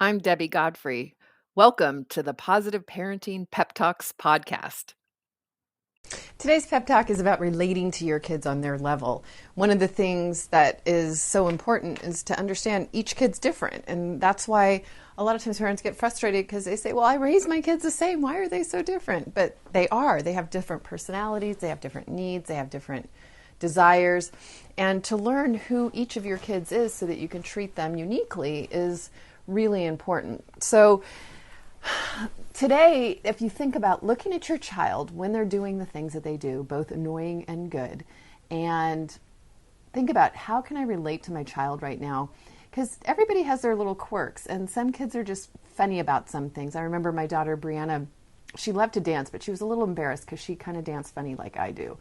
I'm Debbie Godfrey. Welcome to the Positive Parenting Pep Talks podcast. Today's pep talk is about relating to your kids on their level. One of the things that is so important is to understand each kid's different. And that's why a lot of times parents get frustrated because they say, well, I raised my kids the same. Why are they so different? But they are. They have different personalities. They have different needs. They have different desires. And to learn who each of your kids is so that you can treat them uniquely is really important. So today, if you think about looking at your child when they're doing the things that they do, both annoying and good, and think about how can I relate to my child right now? Because everybody has their little quirks, and some kids are just funny about some things. I remember my daughter Brianna, she loved to dance, but she was a little embarrassed because she kind of danced funny like I do.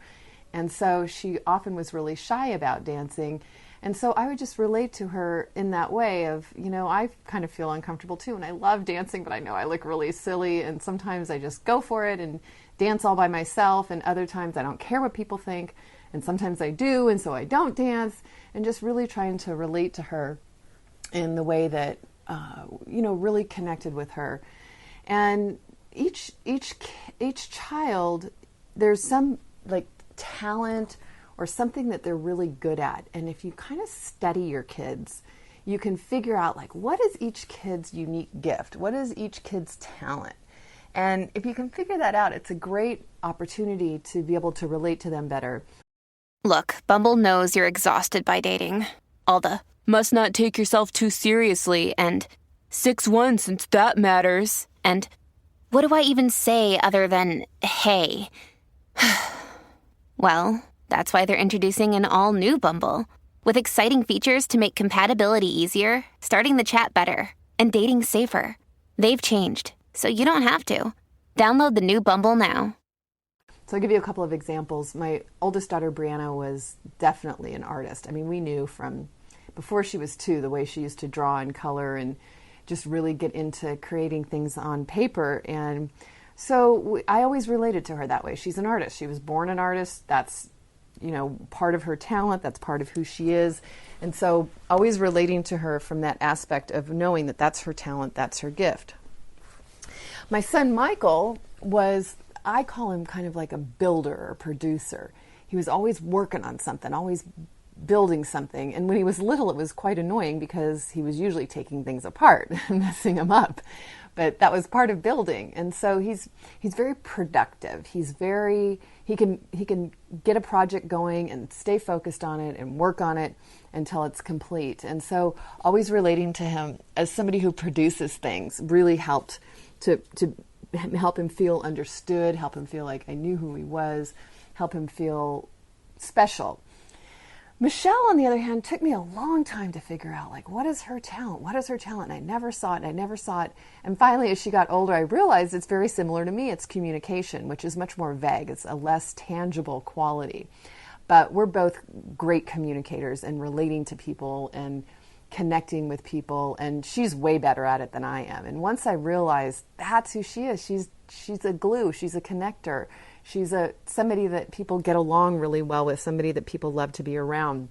And so she often was really shy about dancing. And so I would just relate to her in that way of, I kind of feel uncomfortable too. And I love dancing, but I know I look really silly. And sometimes I just go for it and dance all by myself. And other times I don't care what people think. And sometimes I do. And so I don't dance. And just really trying to relate to her in the way that, really connected with her. And each child, there's some like talent or something that they're really good at. And if you kind of study your kids, you can figure out like what is each kid's unique gift? What is each kid's talent? And if you can figure that out, it's a great opportunity to be able to relate to them better. Look, Bumble knows you're exhausted by dating. All the must not take yourself too seriously and 6'1" since that matters. And what do I even say other than hey? Well, that's why they're introducing an all-new Bumble with exciting features to make compatibility easier, starting the chat better, and dating safer. They've changed, so you don't have to. Download the new Bumble now. So I'll give you a couple of examples. My oldest daughter, Brianna, was definitely an artist. I mean, we knew from before she was 2 the way she used to draw and color and just really get into creating things on paper. And so I always related to her that way. She's an artist. She was born an artist. That's, part of her talent. That's part of who she is. And so always relating to her from that aspect of knowing that that's her talent, that's her gift. My son, Michael, I call him kind of like a builder or producer. He was always working on something, always building something. And when he was little, it was quite annoying because he was usually taking things apart and messing them up. But that was part of building. And so he's very productive. He can get a project going and stay focused on it and work on it until it's complete. And so always relating to him as somebody who produces things really helped to help him feel understood, help him feel like I knew who he was, help him feel special. Michelle, on the other hand, took me a long time to figure out, like, what is her talent? What is her talent? And I never saw it. And finally, as she got older, I realized it's very similar to me. It's communication, which is much more vague. It's a less tangible quality. But we're both great communicators and relating to people and connecting with people. And she's way better at it than I am. And once I realized that's who she is, she's a glue. She's a connector. She's somebody that people get along really well with, somebody that people love to be around.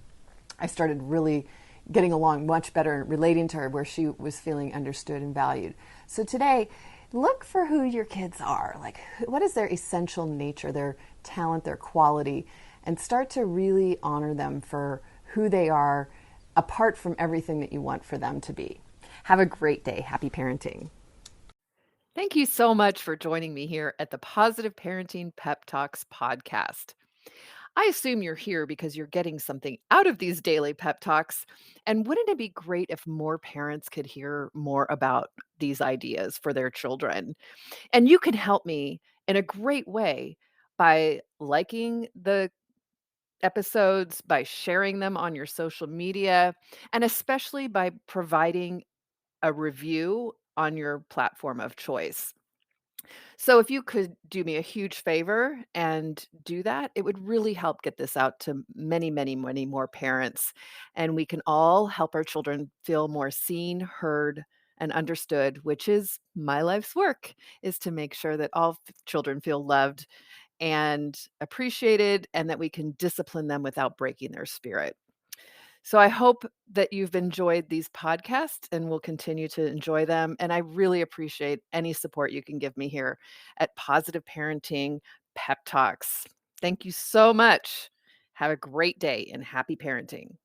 I started really getting along much better and relating to her where she was feeling understood and valued. So today, look for who your kids are. Like, what is their essential nature, their talent, their quality, and start to really honor them for who they are apart from everything that you want for them to be. Have a great day. Happy parenting. Thank you so much for joining me here at the Positive Parenting Pep Talks podcast. I assume you're here because you're getting something out of these daily pep talks. And wouldn't it be great if more parents could hear more about these ideas for their children? And you can help me in a great way by liking the episodes, by sharing them on your social media, and especially by providing a review on your platform of choice. So if you could do me a huge favor and do that, it would really help get this out to many, many, many more parents. And we can all help our children feel more seen, heard, and understood, which is my life's work, is to make sure that all children feel loved and appreciated and that we can discipline them without breaking their spirit. So I hope that you've enjoyed these podcasts and will continue to enjoy them. And I really appreciate any support you can give me here at Positive Parenting Pep Talks. Thank you so much. Have a great day and happy parenting.